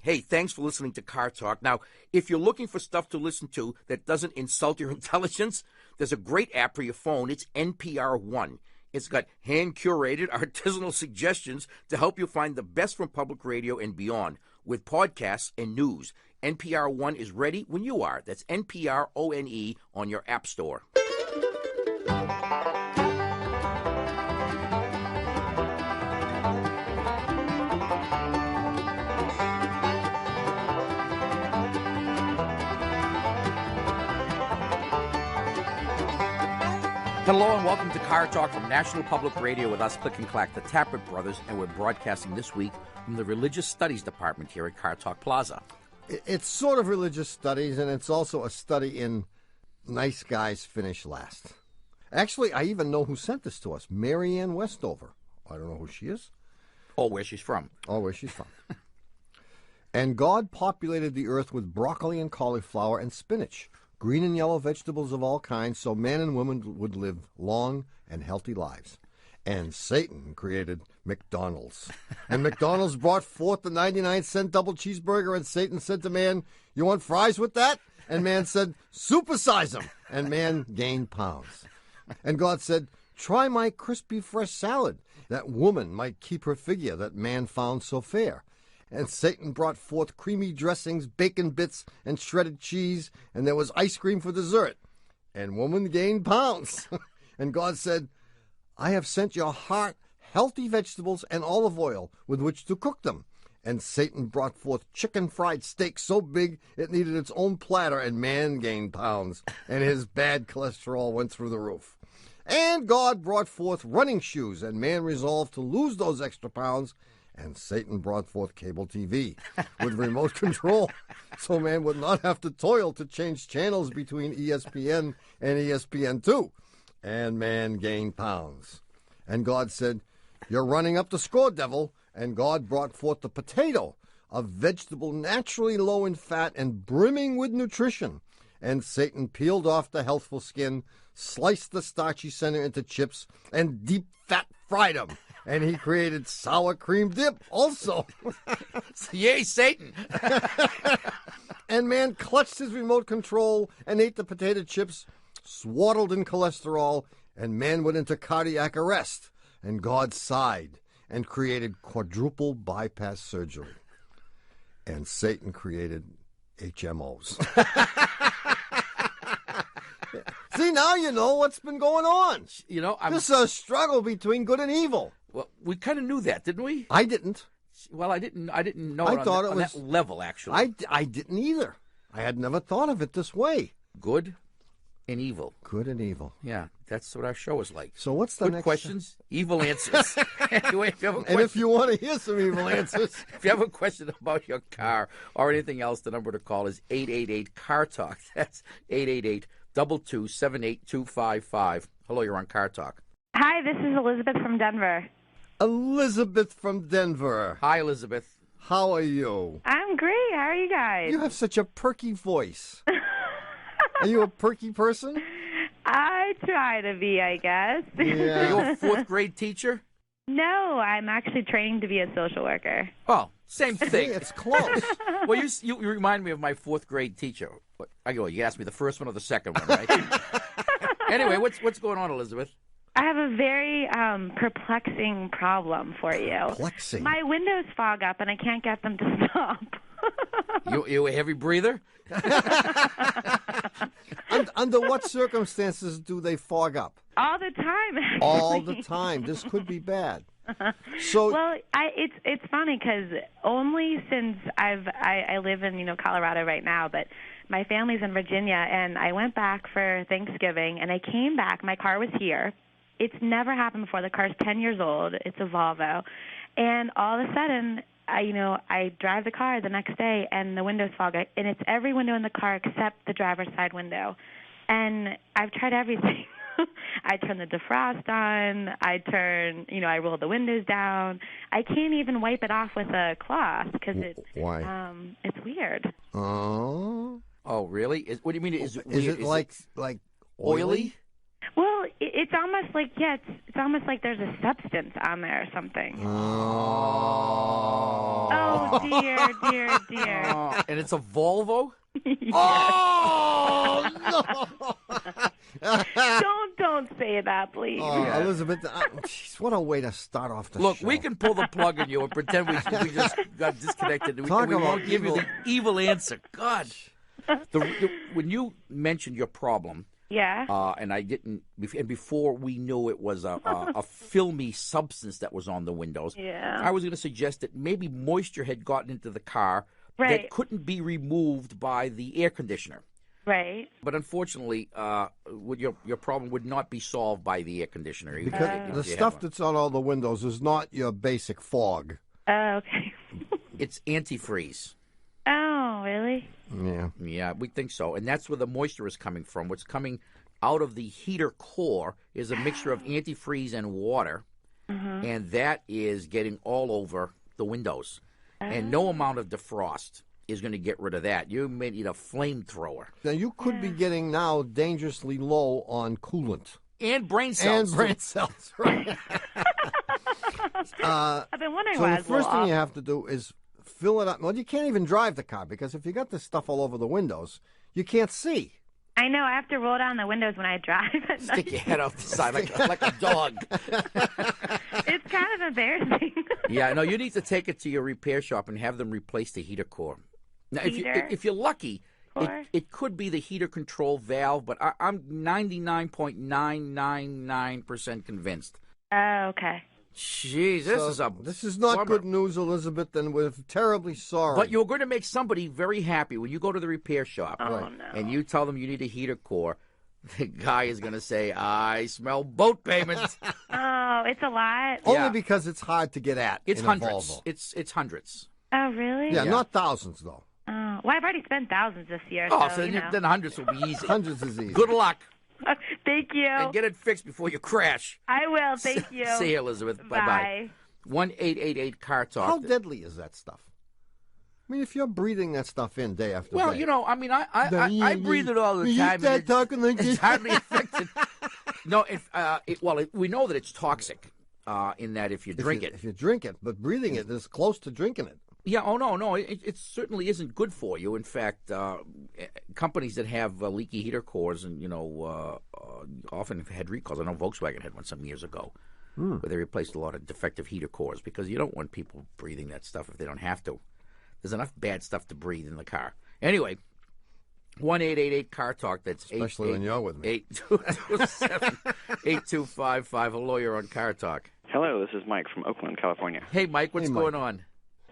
Hey, thanks for listening to Car Talk. Now, if you're looking for stuff to listen to that doesn't insult your intelligence, there's a great app for your phone. It's NPR One. It's got hand-curated artisanal suggestions to help you find the best from public radio and beyond, with podcasts and news. NPR One is ready when you are. That's NPR ONE on your app store. Hello and welcome to Car Talk from National Public Radio with us, Click and Clack, the Tappert Brothers, and we're broadcasting this week from the Religious Studies Department here at Car Talk Plaza. It's sort of religious studies, and it's also a study in nice guys finish last. Actually, I even know who sent this to us, Marianne Westover. I don't know who she is. Oh, where she's from. And God populated the earth with broccoli and cauliflower and spinach, green and yellow vegetables of all kinds, so man and woman would live long and healthy lives. And Satan created McDonald's. And McDonald's brought forth the 99-cent double cheeseburger, and Satan said to man, "You want fries with that?" And man said, "Supersize them." And man gained pounds. And God said, "Try my crispy fresh salad, that woman might keep her figure that man found so fair." And Satan brought forth creamy dressings, bacon bits, and shredded cheese, and there was ice cream for dessert. And woman gained pounds. And God said, "I have sent your heart healthy vegetables and olive oil with which to cook them." And Satan brought forth chicken fried steak so big it needed its own platter, and man gained pounds, and his bad cholesterol went through the roof. And God brought forth running shoes, and man resolved to lose those extra pounds. And Satan brought forth cable TV with remote control, so man would not have to toil to change channels between ESPN and ESPN2. And man gained pounds. And God said, "You're running up the score, devil." And God brought forth the potato, a vegetable naturally low in fat and brimming with nutrition. And Satan peeled off the healthful skin, sliced the starchy center into chips, and deep fat fried them. And he created sour cream dip also. Yay, Satan! And man clutched his remote control and ate the potato chips, swaddled in cholesterol, and man went into cardiac arrest. And God sighed and created quadruple bypass surgery. And Satan created HMOs. See, now you know what's been going on. You know, this is a struggle between good and evil. Well, we kind of knew that, didn't we? I didn't. Well, I didn't know I it thought on it was that level, actually. I didn't either. I had never thought of it this way. Good and evil. Good and evil. Yeah, that's what our show is like. So what's the Good next questions, evil answers. Anyway, if you have a question, and if you want to hear some evil answers, if you have a question about your car or anything else, the number to call is 888-CAR-TALK. That's 888-227-8255. Hello, you're on Car Talk. Hi, this is Elizabeth from Denver. Elizabeth from Denver. Hi, Elizabeth. How are you? I'm great. How are you guys? You have such a perky voice. Are you a perky person? I try to be, I guess. Yeah. Are you a fourth grade teacher? No, I'm actually training to be a social worker. Oh, same thing. It's close. Well, you remind me of my fourth grade teacher. You asked me the first one or the second one, right? Anyway, what's going on, Elizabeth? I have a very perplexing problem for you. Perplexing? My windows fog up, and I can't get them to stop. You a heavy breather? Under what circumstances do they fog up? All the time, actually. All the time. This could be bad. So, well, it's funny because only since I live in Colorado right now, but my family's in Virginia, and I went back for Thanksgiving, and I came back. My car was here. It's never happened before. The car's 10 years old. It's a Volvo, and all of a sudden, I drive the car the next day, and the windows fog, and it's every window in the car except the driver's side window, and I've tried everything. I turn the defrost on. I roll the windows down. I can't even wipe it off with a cloth because why? It's weird. Oh. Oh, really? What do you mean? Is it weird? Is it like oily? Well, it's almost like it's almost like there's a substance on there or something. Oh dear, dear, dear. And it's a Volvo? Oh no! Don't say that, please. Oh, Elizabeth, jeez, what a way to start off the Look, show. we can pull the plug on you and pretend we just got disconnected. And Talk we about won't give you evil. the evil answer. God. When you mentioned your problem, Yeah. and I didn't, and before we knew it was a filmy substance that was on the windows, Yeah. I was going to suggest that maybe moisture had gotten into the car Right. that couldn't be removed by the air conditioner. Right. But unfortunately, your problem would not be solved by the air conditioner. Because If the you stuff have one. that's on all the windows is not your basic fog. Oh, okay. It's antifreeze. Oh, really? Yeah. Yeah, we think so. And that's where the moisture is coming from. What's coming out of the heater core is a mixture of antifreeze and water, and that is getting all over the windows. And no amount of defrost is going to get rid of that. You may need a flamethrower. Now, you could be getting now dangerously low on coolant. And brain cells. And brain cells, right? I've been wondering So why the it's a first little thing off. you have to do is fill it up. Well, you can't even drive the car because if you got this stuff all over the windows, you can't see. I know. I have to roll down the windows when I drive at Stick night. your head out the side like a dog. It's kind of embarrassing. Yeah, no, you need to take it to your repair shop and have them replace the heater core. Now, Heater? if you're lucky, Core? it could be the heater control valve, but I'm 99.999% convinced. Oh, okay. Jeez, This is not bummer. good news, Elizabeth, and we're terribly sorry. But you're going to make somebody very happy when you go to the repair shop Oh, no. and you tell them you need a heater core. The guy is going to say, "I smell boat payments." Oh, it's a lot. Only yeah. because it's hard to get at. It's in hundreds. A Volvo. It's hundreds. Oh, really? Yeah, Yeah. not thousands though. Oh, well, I've already spent thousands this year. Oh, so so you know. then hundreds will be easy. Hundreds is easy. Good luck, Thank you. and get it fixed before you crash. I will. Thank you. See you, Elizabeth. Bye-bye. 1-888-CAR-TALK. How deadly is that stuff? I mean, if you're breathing that stuff in day after Well, day. you know, I mean, I breathe it all the You time. start and talking like it's this. hardly affected. No, we know that it's toxic in that if you drink it. If you drink it, but breathing it is close to drinking it. Yeah, oh, no, it certainly isn't good for you. In fact, companies that have leaky heater cores and, often have had recalls. I know Volkswagen had one some years ago where they replaced a lot of defective heater cores because you don't want people breathing that stuff if they don't have to. There's enough bad stuff to breathe in the car. Anyway, 1-888-CAR-TALK. That's Especially when you're with me. 8227-8255. A lawyer on Car Talk. Hello, this is Mike from Oakland, California. Hey, Mike, what's Hey, Mike. going on?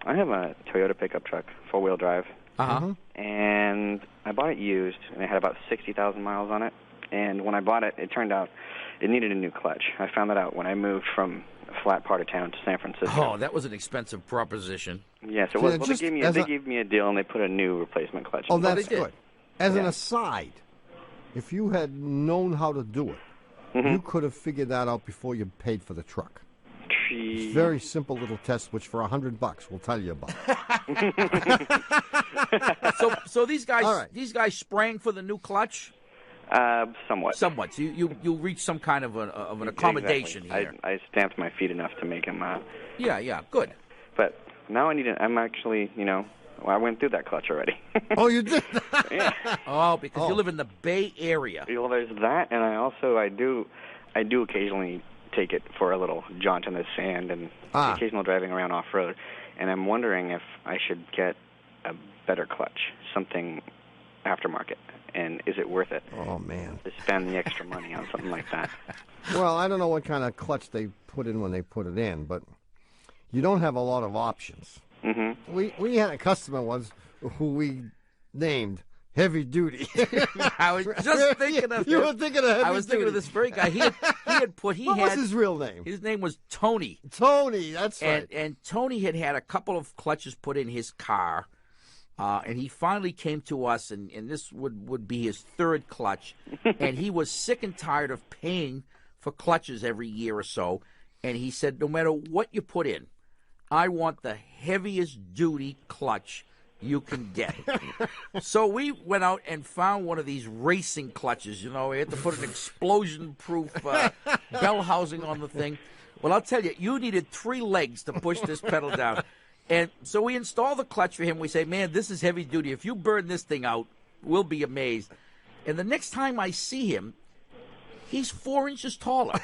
I have a Toyota pickup truck, four-wheel drive, Uh-huh. and I bought it used, and it had about 60,000 miles on it. And when I bought it, it turned out it needed a new clutch. I found that out when I moved from a flat part of town to San Francisco. Oh, that was an expensive proposition. Yeah, so So well, they just gave me as they a- gave me a deal, and they put a new replacement clutch. Oh, in. that's they did. good. As an Yeah. aside, if you had known how to do it, you could have figured that out before you paid for the truck. It's very simple little test, which for $100 we'll tell you about. So these guys, All right. sprang for the new clutch. Somewhat. Somewhat. So you reached some kind of an accommodation Exactly. here. I stamped my feet enough to make him. Yeah, good. But now I need it. I'm actually, I went through that clutch already. Oh, you did? Yeah. Oh, because you Oh. live in the Bay Area. Well, there's that, and I do occasionally take it for a little jaunt in the sand and occasional driving around off road. And I'm wondering if I should get a better clutch, something aftermarket, and is it worth it Oh, man. to spend the extra money on something like that? Well, I don't know what kind of clutch they put in when they put it in, but you don't have a lot of options. Mm-hmm. We had a customer once who we named Heavy Duty. I was just thinking of You him. were thinking of Heavy I was thinking of Duty. this very guy. What was his real name? his name was Tony. Tony, that's right. And Tony had a couple of clutches put in his car, and he finally came to us, and this would be his third clutch, and he was sick and tired of paying for clutches every year or so, and he said, no matter what you put in, I want the heaviest duty clutch you can get. So we went out and found one of these racing clutches. We had to put an explosion-proof bell housing on the thing. Well, I'll tell you, you needed 3 legs to push this pedal down. And so we installed the clutch for him. We say, man, this is heavy duty. If you burn this thing out, we'll be amazed. And the next time I see him, he's 4 inches taller.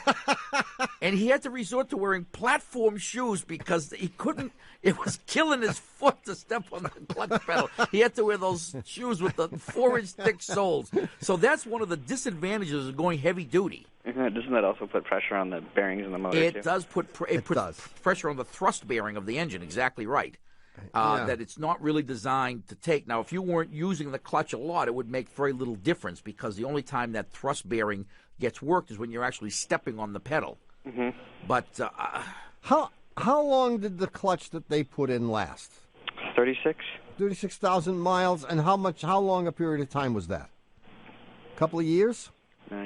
And he had to resort to wearing platform shoes because he couldn't, it was killing his foot to step on the clutch pedal. He had to wear those shoes with the 4-inch thick soles. So that's one of the disadvantages of going heavy duty. Doesn't that also put pressure on the bearings in the motor, It too? does put pressure on the thrust bearing of the engine, exactly right. That it's not really designed to take. Now, if you weren't using the clutch a lot, it would make very little difference because the only time that thrust bearing gets worked is when you're actually stepping on the pedal. Mm-hmm. But how long did the clutch that they put in last? 36. 36,000 miles, and how long a period of time was that? A couple of years? 4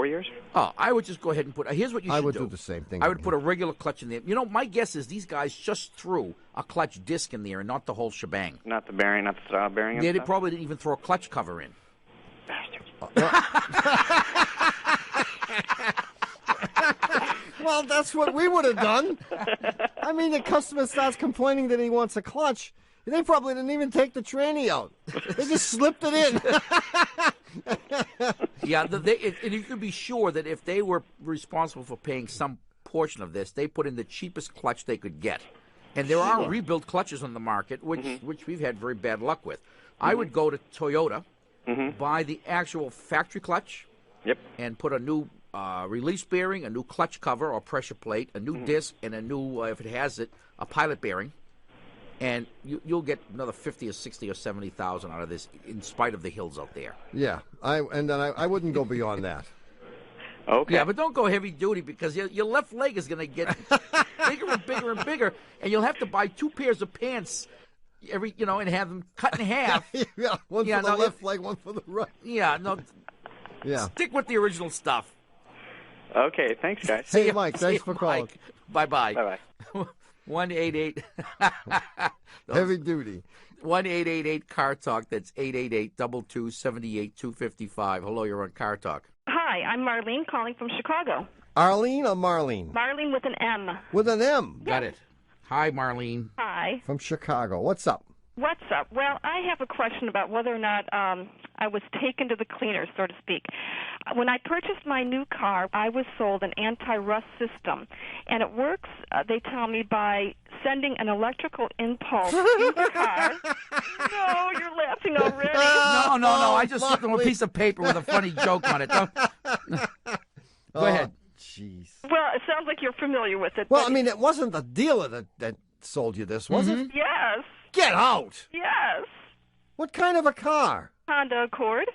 years? Oh, I would just go ahead and put. Here's what you should do. I would do the same thing. I would put a regular clutch in there. My guess is these guys just threw a clutch disc in there and not the whole shebang. Not the bearing, not the style bearing? Yeah, they probably didn't even throw a clutch cover in. Well, that's what we would have done. I mean, the customer starts complaining that he wants a clutch. They probably didn't even take the tranny out. They just slipped it in. Yeah, and you can be sure that if they were responsible for paying some portion of this, they put in the cheapest clutch they could get. And there are rebuilt clutches on the market, which we've had very bad luck with. I would go to Toyota, buy the actual factory clutch, and put a new release bearing, a new clutch cover or pressure plate, a new disc, and a new, if it has it, a pilot bearing. And you'll get another 50 or 60 or 70,000 out of this, in spite of the hills out there. Yeah, I wouldn't go beyond that. Okay. Yeah, but don't go heavy duty because your left leg is going to get bigger and bigger and bigger, and you'll have to buy 2 pairs of pants and have them cut in half. Yeah, one for the left leg, one for the right. Yeah, no. Yeah. Stick with the original stuff. Okay, thanks, guys. Hey, Mike, thanks for calling. Bye-bye. Bye-bye. 1-888 Heavy duty. 1-888 Car Talk. That's 888-227-8255. Hello, you're on Car Talk. Hi, I'm Marlene calling from Chicago. Arlene or Marlene? Marlene with an M. With an M. Got it. Hi, Marlene. Hi. From Chicago. What's up? What's up? Well, I have a question about whether or not I was taken to the cleaners, so to speak. When I purchased my new car, I was sold an anti-rust system, and it works, they tell me, by sending an electrical impulse to the car. No, you're laughing already. No. I just slipped them a piece of paper with a funny joke on it. Go ahead. Jeez. Well, it sounds like you're familiar with it. Well, I mean, it wasn't the dealer that sold you this, was it? Yes. Get out! Yes. What kind of a car? Honda Accord.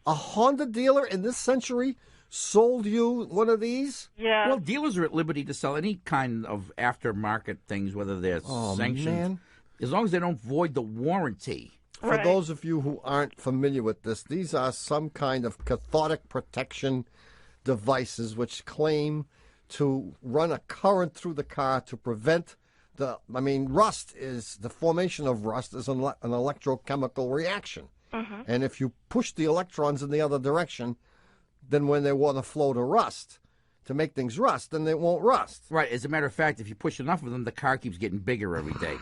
A Honda dealer in this century sold you one of these? Yeah. Well, dealers are at liberty to sell any kind of aftermarket things, whether they're sanctioned, man. as long as they don't void the warranty. For those of you who aren't familiar with this, these are some kind of cathodic protection devices which claim to run a current through the car to prevent the formation of rust is an electrochemical reaction. And if you push the electrons in the other direction, then when they want to flow to rust, to make things rust, then they won't rust. Right. As a matter of fact, if you push enough of them, the car keeps getting bigger every day.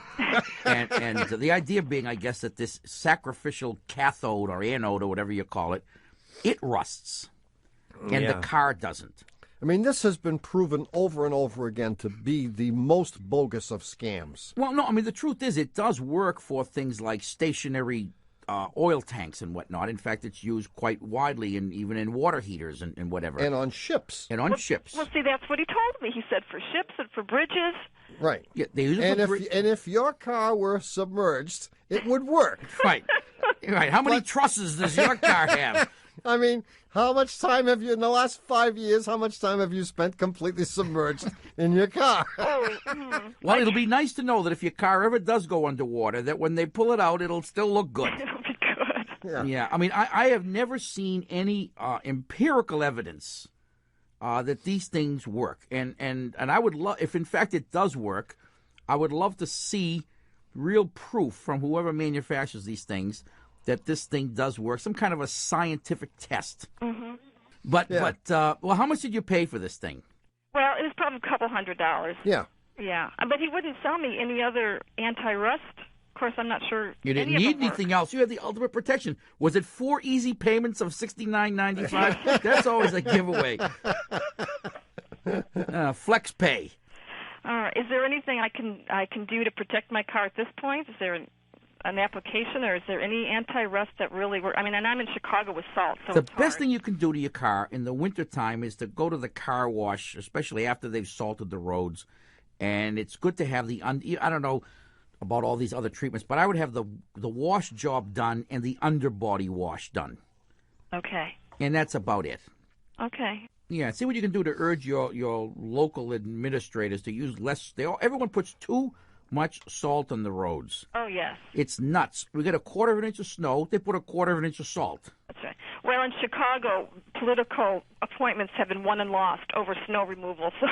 and the idea being, I guess, that this sacrificial cathode or anode or whatever you call it, it rusts. And the car doesn't. I mean, this has been proven over and over again to be the most bogus of scams. Well, no, I mean, the truth is it does work for things like stationary oil tanks and whatnot. In fact, it's used quite widely, even in water heaters and whatever. And on ships. And on ships. Well, see, that's what he told me. He said for ships and for bridges. Right. Yeah, they use it and if your car were submerged, it would work. Right. Right. How many trusses does your car have? I mean, how much time have you, in the last 5 years, how much time have you spent completely submerged in your car? Well, it'll be nice to know that if your car ever does go underwater, that when they pull it out, it'll still look good. It'll be good. Yeah. I mean, I have never seen any empirical evidence that these things work. And I would love, if in fact it does work, I would love to see real proof from whoever manufactures these things that this thing does work, some kind of a scientific test. Mm-hmm. But how much did you pay for this thing? Well, it was probably a couple $100. Yeah. Yeah, but he wouldn't sell me any other anti-rust. Of course, I'm not sure. You didn't need anything else. You had the ultimate protection. Was it 4 easy payments of $69.95? That's always a giveaway. Flex pay. Is there anything I can do to protect my car at this point? Is there an application, or is there any anti-rust that really works? I mean, and I'm in Chicago with salt, so the it's best hard. thing you can do to your car in the wintertime is to go to the car wash, especially after they've salted the roads. And it's good to have I don't know about all these other treatments, but I would have the wash job done and the underbody wash done. Okay. And that's about it. Okay. Yeah, see what you can do to urge your local administrators to use less. Everyone puts too much salt on the roads. Oh, yes. It's nuts. We get a quarter of an inch of snow, they put a quarter of an inch of salt. That's right. Well, in Chicago, political appointments have been won and lost over snow removal. So.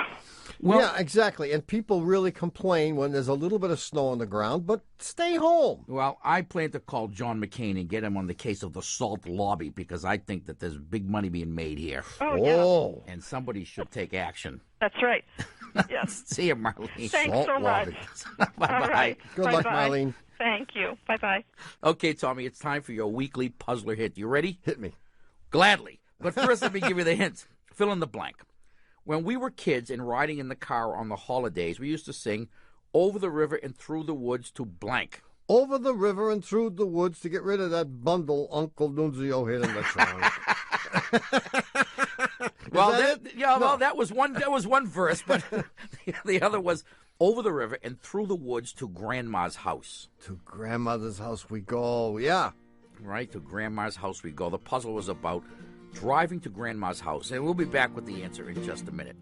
Well, yeah, exactly. And people really complain when there's a little bit of snow on the ground, but stay home. Well, I plan to call John McCain and get him on the case of the salt lobby because I think that there's big money being made here. Oh, yeah. And somebody should take action. That's right. Yes. See you, Marlene. Thanks Salt so much. Bye-bye. All right. Good luck, Marlene. Thank you. Bye-bye. Okay, Tommy, it's time for your weekly puzzler hit. You ready? Hit me. Gladly. But first, let me give you the hint. Fill in the blank. When we were kids and riding in the car on the holidays, we used to sing, "Over the river and through the woods to blank." Over the river and through the woods to get rid of that bundle Uncle Nunzio hid in the trunk. Well, that was one verse, but the other was, "Over the river and through the woods to Grandma's house." To Grandmother's house we go, yeah. Right, to Grandma's house we go. The puzzle was about driving to Grandma's house, and we'll be back with the answer in just a minute.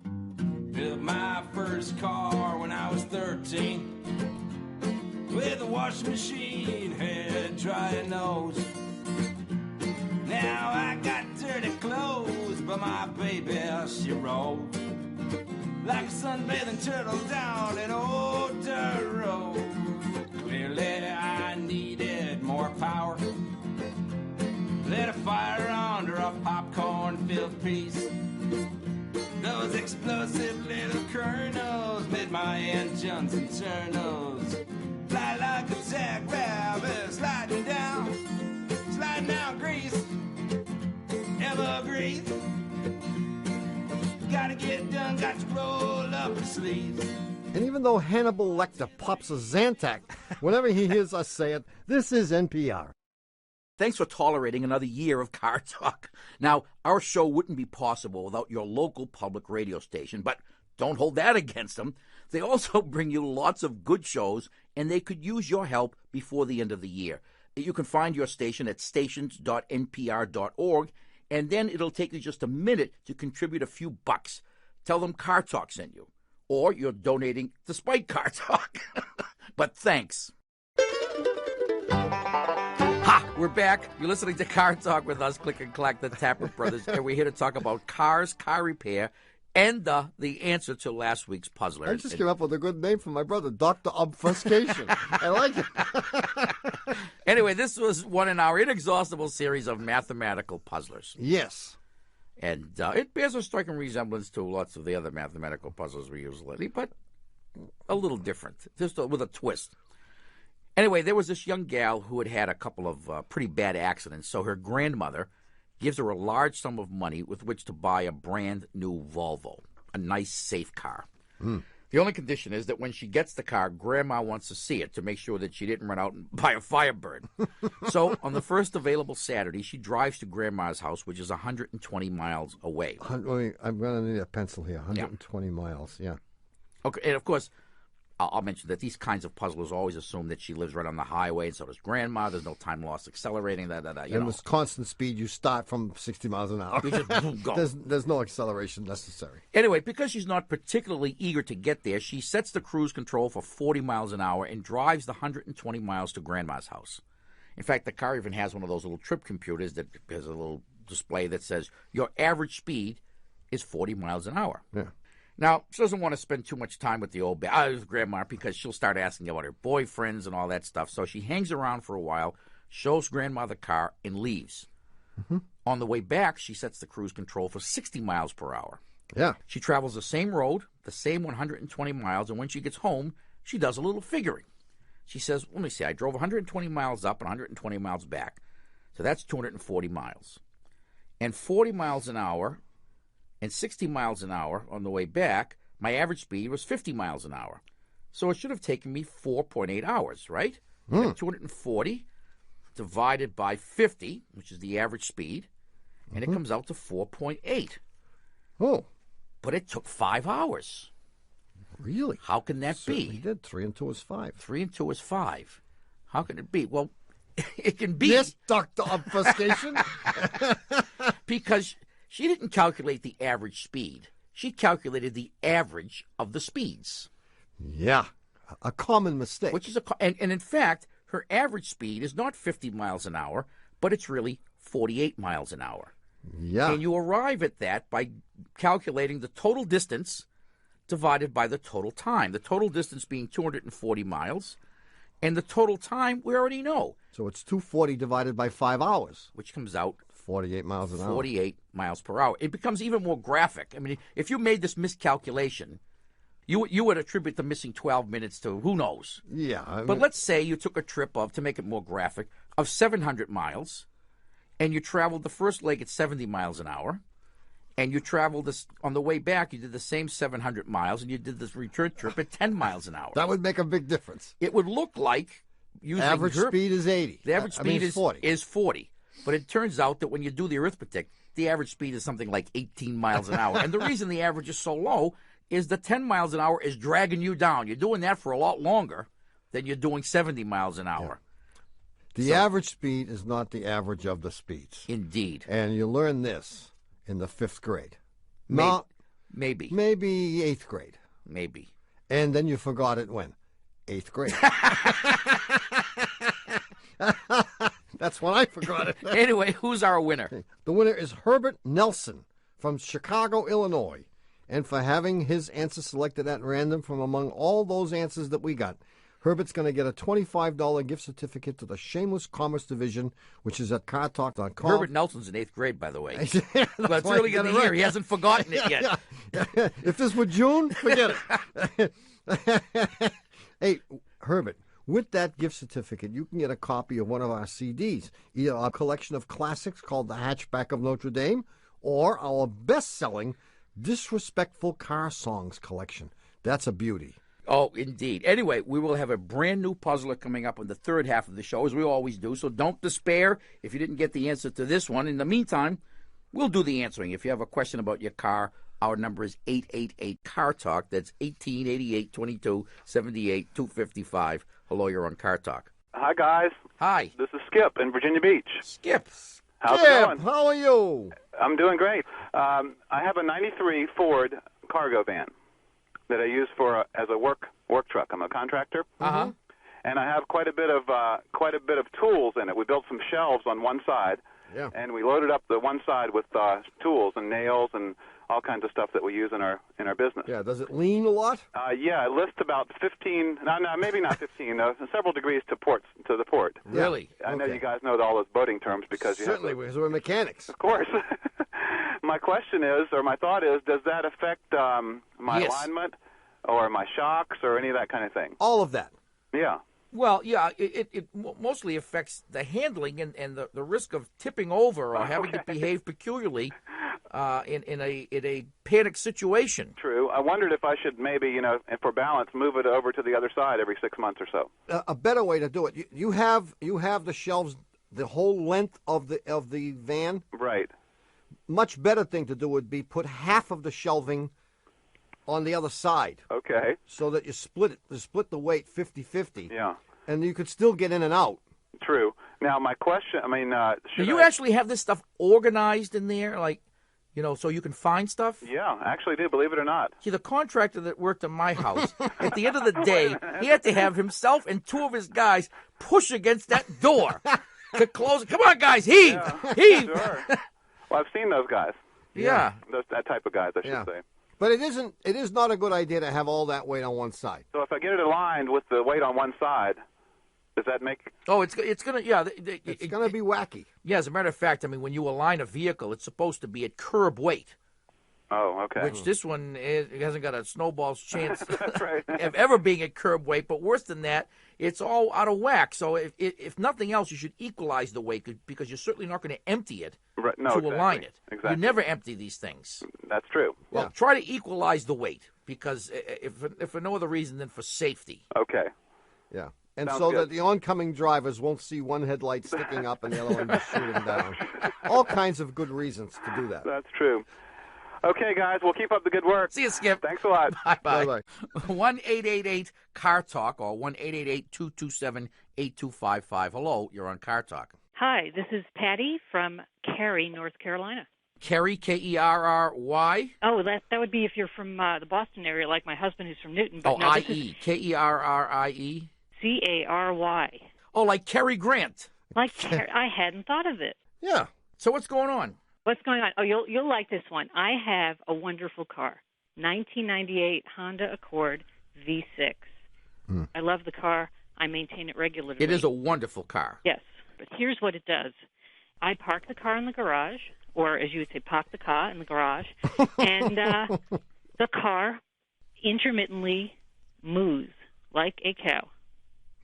Built my first car when I was 13 with a washing machine, head, dryer, nose. Now I got dirty clothes, but my baby, she rolled like a sunbathing turtle down an old dirt road. Clearly I needed more power. Lit a fire under a popcorn-filled piece. Those explosive little kernels made my engines internals fly like a jackrabbit, sliding down grease, evergrease. Gotta get done, got to roll up the sleeves. And even though Hannibal Lecter pops a Zantac whenever he hears us say it, this is NPR. Thanks for tolerating another year of Car Talk. Now, our show wouldn't be possible without your local public radio station, but don't hold that against them. They also bring you lots of good shows, and they could use your help before the end of the year. You can find your station at stations.npr.org, and then it'll take you just a minute to contribute a few bucks. Tell them Car Talk sent you, or you're donating despite Car Talk. But thanks. Ha! We're back. You're listening to Car Talk with us, Click and Clack, the Tapper Brothers, and we're here to talk about cars, car repair, and the answer to last week's puzzler. I just came up with a good name for my brother, Dr. Obfuscation. I like it. Anyway, this was one in our inexhaustible series of mathematical puzzlers. Yes. And it bears a striking resemblance to lots of the other mathematical puzzles we use lately, but a little different, just with a twist. Anyway, there was this young gal who had had a couple of pretty bad accidents, so her grandmother gives her a large sum of money with which to buy a brand new Volvo, a nice, safe car. The only condition is that when she gets the car, Grandma wants to see it to make sure that she didn't run out and buy a Firebird. So on the first available Saturday, she drives to Grandma's house, which is 120 miles away. I'm going to need a pencil here. 120 miles, yeah. Okay, and of course, I'll mention that these kinds of puzzlers always assume that she lives right on the highway, and so does Grandma. There's no time lost accelerating. And with constant speed, you start from 60 miles an hour. You just go. There's no acceleration necessary. Anyway, because she's not particularly eager to get there, she sets the cruise control for 40 miles an hour and drives the 120 miles to Grandma's house. In fact, the car even has one of those little trip computers that has a little display that says your average speed is 40 miles an hour. Yeah. Now, she doesn't want to spend too much time with the old grandma because she'll start asking about her boyfriends and all that stuff. So she hangs around for a while, shows grandma the car, and leaves. Mm-hmm. On the way back, she sets the cruise control for 60 miles per hour. Yeah. She travels the same road, the same 120 miles, and when she gets home, she does a little figuring. She says, let me see, I drove 120 miles up and 120 miles back. So that's 240 miles. And 40 miles an hour and 60 miles an hour on the way back, my average speed was 50 miles an hour. So it should have taken me 4.8 hours, right? 240 divided by 50, which is the average speed, and it comes out to 4.8. Oh. But it took 5 hours. Really? How can that Certainly be? did. 3 and 2 is 5. 3 and 2 is 5. How can it be? Well, it can be. Yes, Dr. Obfuscation. Because she didn't calculate the average speed. She calculated the average of the speeds. Yeah. A common mistake. Which is and in fact, her average speed is not 50 miles an hour, but it's really 48 miles an hour. Yeah. And you arrive at that by calculating the total distance divided by the total time. The total distance being 240 miles, and the total time we already know. So it's 240 divided by 5 hours. Which comes out 48 miles an hour. 48 miles per hour. It becomes even more graphic. I mean, if you made this miscalculation, you would attribute the missing 12 minutes to who knows. Yeah. I mean, But let's say you took a trip of, to make it more graphic, of 700 miles, and you traveled the first leg at 70 miles an hour, and you traveled this on the way back, you did the same 700 miles, and you did this return trip at 10 miles an hour. that would make a big difference. It would look like using Average speed is 80. The average speed is 40. is 40. But it turns out that when you do the arithmetic, the average speed is something like 18 miles an hour. And the reason the average is so low is the 10 miles an hour is dragging you down. You're doing that for a lot longer than you're doing 70 miles an hour. The average speed is not the average of the speeds. Indeed. And you learn this in the 5th grade. Maybe. Maybe 8th grade. Maybe. And then you forgot it when? 8th grade. That's when I forgot it. Anyway, who's our winner? The winner is Herbert Nelson from Chicago, Illinois. And for having his answer selected at random from among all those answers that we got, Herbert's going to get a $25 gift certificate to the Shameless Commerce Division, which is at cartalk.com. Herbert Nelson's in 8th grade, by the way. Yeah, But it's early in the year. He hasn't forgotten it yet. Yeah. If this were June, forget it. Hey, Herbert, with that gift certificate, you can get a copy of one of our CDs, either our collection of classics called The Hatchback of Notre Dame or our best-selling Disrespectful Car Songs collection. That's a beauty. Oh, indeed. Anyway, we will have a brand new puzzler coming up in the third half of the show, as we always do. So don't despair if you didn't get the answer to this one. In the meantime, we'll do the answering. If you have a question about your car, our number is 888-CAR-TALK. That's 1888-2278-255. Hello, you're on Car Talk. Hi, guys. Hi. This is Skip in Virginia Beach. Skip. How's it Skip, going? how are you? I'm doing great. I have a 93 Ford cargo van that I use as a work truck. I'm a contractor. Uh-huh. And I have quite a bit of tools in it. We built some shelves on one side, and we loaded up the one side with tools and nails and all kinds of stuff that we use in our business. Yeah, does it lean a lot? Yeah, it lists about 15. No, maybe not 15. Several degrees to the port. Really? I know you guys know all those boating terms because you Certainly, have because we're mechanics. Of course. My question is, or my thought is, does that affect my alignment or my shocks or any of that kind of thing? All of that. Yeah. Well, yeah, it mostly affects the handling and the risk of tipping over or having to behave peculiarly in a panic situation. True. I wondered if I should maybe, for balance, move it over to the other side every 6 months or so. A better way to do it. You have the shelves the whole length of the van. Right. Much better thing to do would be put half of the shelving on the other side. Okay. So that you split the weight 50-50. Yeah. And you could still get in and out. True. Now, my question, do you actually have this stuff organized in there, so you can find stuff? Yeah, actually do, believe it or not. See, the contractor that worked in my house, at the end of the day, he had to have himself and two of his guys push against that door to close it. Come on, guys, heave! Yeah, Heave! Sure. Well, I've seen those guys. Yeah. That type of guys, I should say. But it isn't. It is not a good idea to have all that weight on one side. So if I get it aligned with the weight on one side, does that make? Oh, it's gonna It's going to be wacky. Yeah, as a matter of fact, I mean, when you align a vehicle, it's supposed to be at curb weight. Oh, okay. Which this one hasn't got a snowball's chance That's right. of ever being at curb weight. But worse than that, it's all out of whack. So if nothing else, you should equalize the weight because you're certainly not going to empty it Right. No, to exactly. align it. Exactly. You never empty these things. That's true. Well, try to equalize the weight because if for no other reason than for safety. Okay. Yeah. And Sounds so good. that the oncoming drivers won't see one headlight sticking up and the other one just shooting down. All kinds of good reasons to do that. That's true. Okay, guys, we'll keep up the good work. See you, Skip. Thanks a lot. Bye-bye. Bye-bye. 1-888-CAR-TALK or 1-888-227-8255. Hello, you're on Car Talk. Hi, this is Patty from Cary, North Carolina. Kerry, Kerry? Oh, that would be if you're from the Boston area, like my husband who's from Newton. But Oh, no, this I-E. Kerrie? is Cary. Oh, like Cary Grant. Like Cary. I hadn't thought of it. Yeah. So what's going on? What's going on? Oh, you'll like this one. I have a wonderful car, 1998 Honda Accord V6. I love the car. I maintain it regularly. It is a wonderful car. Yes, but here's what it does. I park the car in the garage, or as you would say, park the car in the garage, and the car intermittently moos like a cow.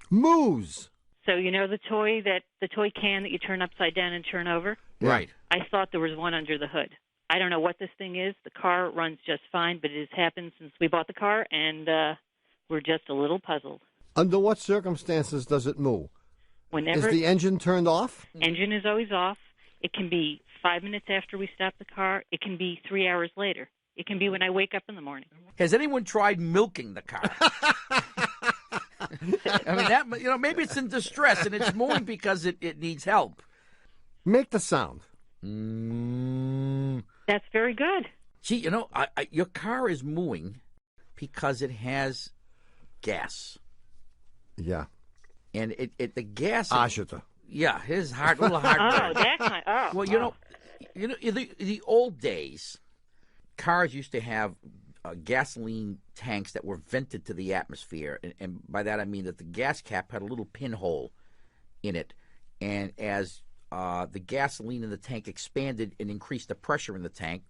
Moose. So you know the toy can that you turn upside down and turn over? Yeah. Right. I thought there was one under the hood. I don't know what this thing is. The car runs just fine, but it has happened since we bought the car, and we're just a little puzzled. Under what circumstances does it move? Whenever Is the engine turned off? engine is always off, it can be 5 minutes after we stop the car. It can be 3 hours later. It can be when I wake up in the morning. Has anyone tried milking the car? I mean, that maybe it's in distress and it's mooing because it needs help. Make the sound. That's very good. Gee, your car is mooing because it has gas, Yeah. and the gas. Ashita. Yeah, his a little hard. Oh, that kind. Oh, Well, the old days, cars used to have gasoline tanks that were vented to the atmosphere, and by that I mean that the gas cap had a little pinhole in it, and as the gasoline in the tank expanded and increased the pressure in the tank,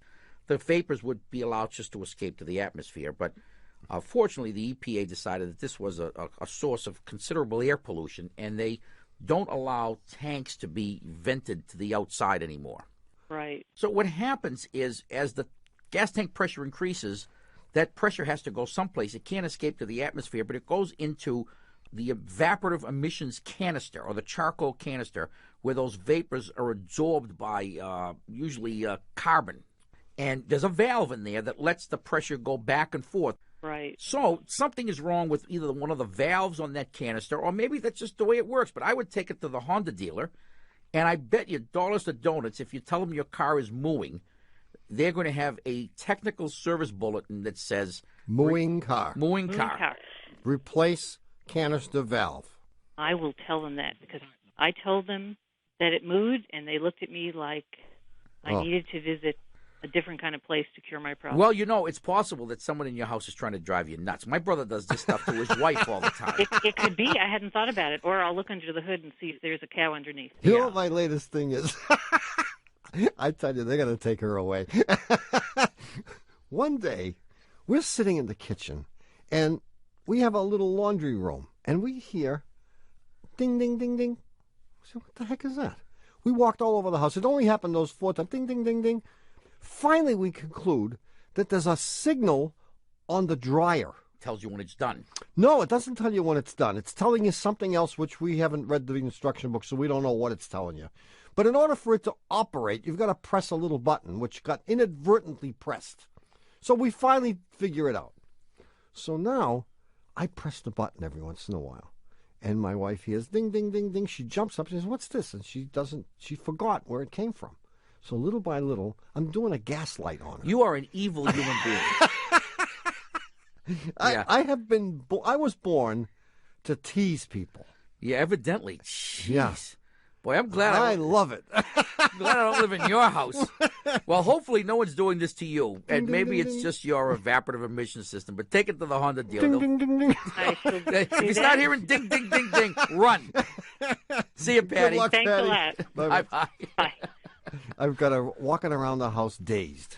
the vapors would be allowed just to escape to the atmosphere. But fortunately, the EPA decided that this was a source of considerable air pollution, and they don't allow tanks to be vented to the outside anymore. right. So what happens is, as the gas tank pressure increases, that pressure has to go someplace. It can't escape to the atmosphere, but it goes into the evaporative emissions canister, or the charcoal canister, where those vapors are absorbed by usually carbon. And there's a valve in there that lets the pressure go back and forth. Right. So something is wrong with either one of the valves on that canister, or maybe that's just the way it works. But I would take it to the Honda dealer, and I bet you dollars to donuts, if you tell them your car is mooing, they're going to have a technical service bulletin that says Mooing car. mooing car. Replace canister valve. I will tell them that because I told them that it mooed, and they looked at me like I needed to visit a different kind of place to cure my problem. Well, it's possible that someone in your house is trying to drive you nuts. My brother does this stuff to his wife all the time. It could be. I hadn't thought about it. Or I'll look under the hood and see if there's a cow underneath. You know what my latest thing is? I tell you, they're going to take her away. One day, we're sitting in the kitchen, and we have a little laundry room, and we hear ding, ding, ding, ding. So what the heck is that? We walked all over the house. It only happened those 4 times. Ding, ding, ding, ding. Finally, we conclude that there's a signal on the dryer. Tells you when it's done. No, it doesn't tell you when it's done. It's telling you something else, which we haven't read the instruction book, so we don't know what it's telling you. But in order for it to operate, you've got to press a little button, which got inadvertently pressed. So we finally figure it out. So now I press the button every once in a while. And my wife hears ding, ding, ding, ding. She jumps up and says, "What's this?" And she forgot where it came from. So little by little, I'm doing a gaslight on her. You are an evil human being. Yeah. I was born to tease people. Yeah, evidently. Jeez. Yeah. Boy, I'm glad I love it. glad I don't live in your house. Well, hopefully no one's doing this to you, and Ding, maybe ding, it's ding. just your evaporative emission system. But take it to the Honda dealer. Ding, ding, ding, ding. I shall do If you that. start hearing ding, ding, ding, ding, run. See you, Patty. Good luck, Thanks Patty. a lot. Bye bye. Bye. I've got her walking around the house dazed.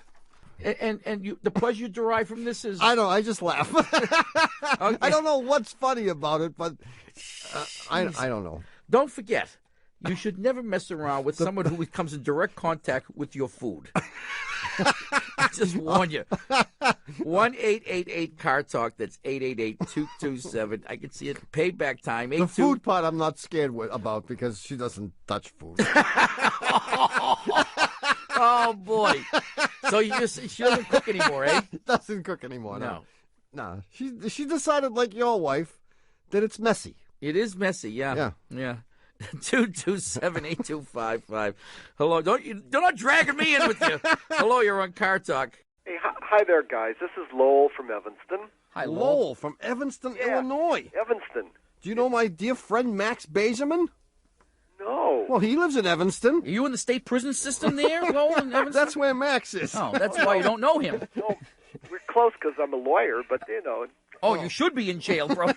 And you, the pleasure you derive from this is I just laugh. I don't know what's funny about it, but I don't know. Don't forget, you should never mess around with someone who comes in direct contact with your food. I just warn you. 1-888-CAR-TALK. That's 888-227. I can see it. Payback time. The food part I'm not scared about because she doesn't touch food. Oh, boy. So she doesn't cook anymore, eh? Doesn't cook anymore. No. No. She decided, like your wife, that it's messy. It is messy, yeah. Yeah. 227-8255. Hello. You're not dragging me in with you. Hello, you're on Car Talk. Hey, hi there, guys. This is Lowell from Evanston. Hi, Lowell from Evanston, Illinois. Evanston. Do you know my dear friend Max Bezerman? No. Well, he lives in Evanston. Are you in the state prison system there, Lowell, in Evanston? That's where Max is. Oh, that's why you don't know him. No, we're close because I'm a lawyer, but, you know. Oh, you should be in jail, bro.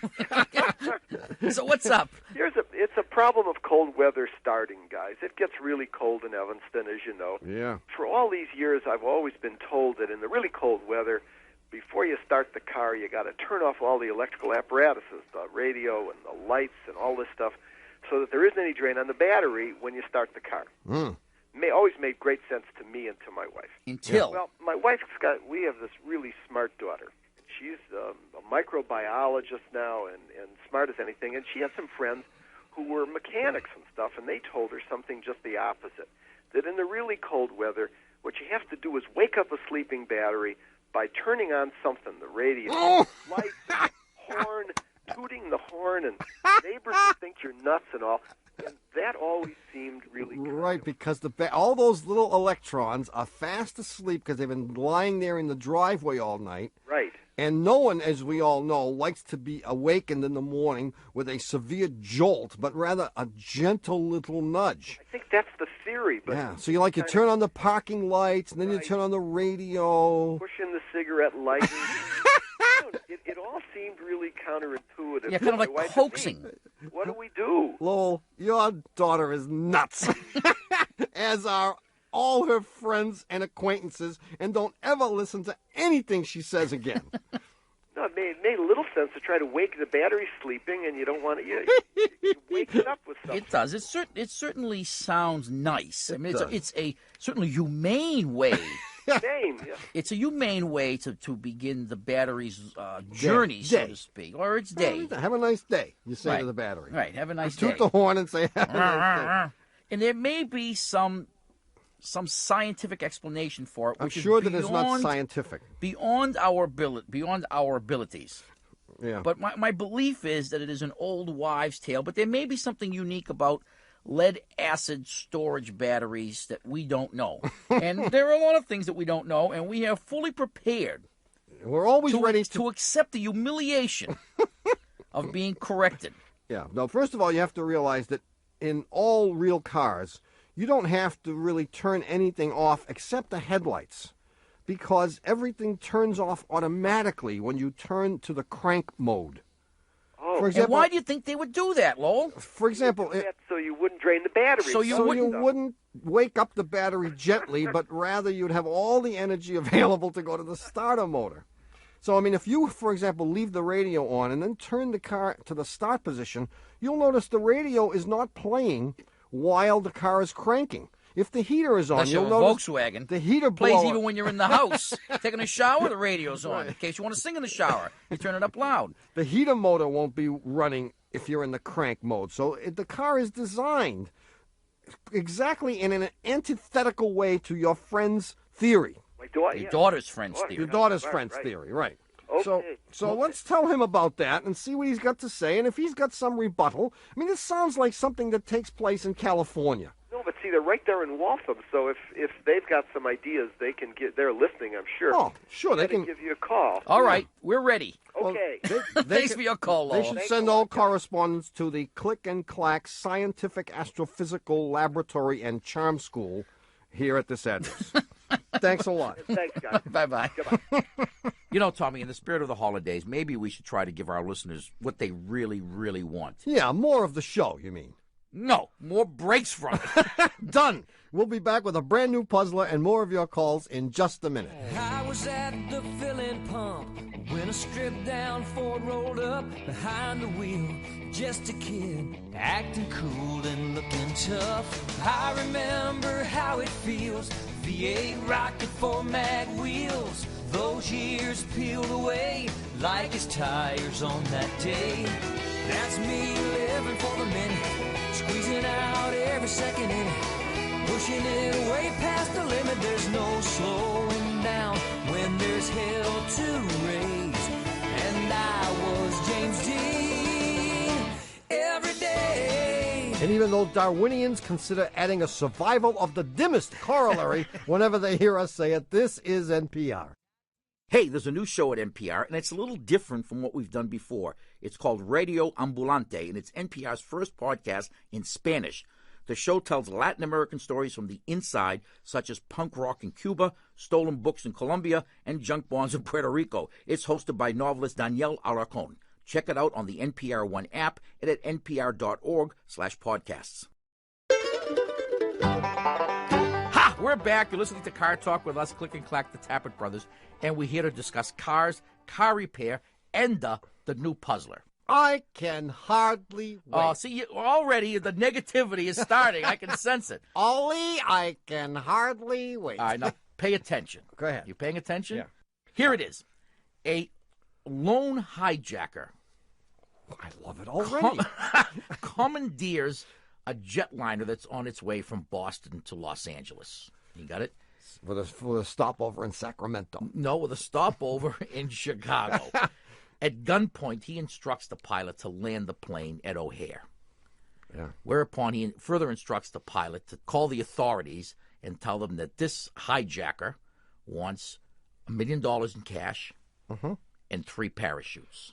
So what's up? It's a problem of cold weather starting, guys. It gets really cold in Evanston, as you know. Yeah. For all these years, I've always been told that in the really cold weather, before you start the car, you got to turn off all the electrical apparatuses, the radio and the lights and all this stuff, so that there isn't any drain on the battery when you start the car. Always made great sense to me and to my wife. Well, my wife's we have this really smart daughter. She's a microbiologist now and smart as anything, and she had some friends who were mechanics and stuff, and they told her something just the opposite, that in the really cold weather, what you have to do is wake up a sleeping battery by turning on something, the radio, lights, horn, tooting the horn, and neighbors would think you're nuts and all. And that always seemed really good. Right, because all those little electrons are fast asleep because they've been lying there in the driveway all night. Right. And no one, as we all know, likes to be awakened in the morning with a severe jolt, but rather a gentle little nudge. I think that's the theory. But yeah, so you turn on the parking lights, and then you turn on the radio. Pushing the cigarette light. It all seemed really counterintuitive. Yeah, kind of like coaxing. What do we do? Lowell, your daughter is nuts, as are all her friends and acquaintances, and don't ever listen to anything she says again. No, it made a little sense to try to wake the battery sleeping, and you don't want to. You wake it up with something. It does. It certainly sounds nice. I mean, does. it's a certainly humane way. Same, yeah. It's a humane way to begin the battery's journey, so to speak, or its day. Have a nice day, you say Right. to the battery. Right, have a nice Toot day. the horn and say, have a nice day. And there may be some scientific explanation for it, I'm which sure is that it's not scientific. beyond our abilities. Yeah. But my belief is that it is an old wives' tale. But there may be something unique about lead-acid storage batteries that we don't know. And there are a lot of things that we don't know, and we are fully prepared. We're always ready to accept the humiliation of being corrected. Yeah. No, first of all, you have to realize that in all real cars, you don't have to really turn anything off except the headlights, because everything turns off automatically when you turn to the crank mode. Oh, For example, and why do you think they would do that, Lowell? For example, so you wouldn't drain the battery. So you wouldn't wake up the battery gently, but rather you'd have all the energy available to go to the starter motor. So, I mean, if you, for example, leave the radio on and then turn the car to the start position, you'll notice the radio is not playing while the car is cranking. If the heater is on, Unless you'll you're a notice Volkswagen. the heater plays blower. even when you're in the house. Taking a shower, the radio's on. Right. In case you want to sing in the shower, you turn it up loud. The heater motor won't be running if you're in the crank mode. So the car is designed exactly in an antithetical way to your friend's theory. Your daughter's friend's theory. Your daughter's friend's theory, right. Okay. So let's tell him about that and see what he's got to say. And if he's got some rebuttal, I mean, this sounds like something that takes place in California. No, but see, they're right there in Waltham. So if they've got some ideas, they can get. They're listening, I'm sure. Oh, sure, they can give you a call. All right, we're ready. Okay. Thanks for your call, They Lowell. should send all correspondence to the Click and Clack Scientific Astrophysical Laboratory and Charm School here at this address. Thanks a lot. Thanks, guys. Bye-bye. Goodbye. You know, Tommy, in the spirit of the holidays, maybe we should try to give our listeners what they really, really want. Yeah, more of the show, you mean? No, more breaks from it. Done. We'll be back with a brand new puzzler and more of your calls in just a minute. I was at the filling pump when a stripped-down Ford rolled up behind the wheel. Just a kid, acting cool and looking tough. I remember how it feels. V8 rocket 4-mag wheels. Those years peeled away like his tires on that day. That's me living for the minute, squeezing out every second in it, pushing it way past the limit. There's no slowing down when there's hell to raise. And I was James Dean every day. And even though Darwinians consider adding a survival of the dimmest corollary whenever they hear us say it, this is NPR. Hey, there's a new show at NPR, and it's a little different from what we've done before. It's called Radio Ambulante, and it's NPR's first podcast in Spanish. The show tells Latin American stories from the inside, such as punk rock in Cuba, stolen books in Colombia, and junk bonds in Puerto Rico. It's hosted by novelist Daniel Alarcón. Check it out on the NPR One app and at npr.org/podcasts. Ha! We're back. You're listening to Car Talk with us, Click and Clack, the Tappet Brothers, and we're here to discuss cars, car repair, and the new puzzler. I can hardly wait. Oh, see, already the negativity is starting. I can sense it. Ollie, I can hardly wait. All right, now pay attention. Go ahead. You paying attention? Yeah. Here it is. A lone hijacker. I love it already. Commandeers a jetliner that's on its way from Boston to Los Angeles. You got it? For the stopover in Sacramento. No, with a stopover in Chicago. At gunpoint, he instructs the pilot to land the plane at O'Hare. Yeah. Whereupon he further instructs the pilot to call the authorities and tell them that this hijacker wants $1 million in cash and 3 parachutes.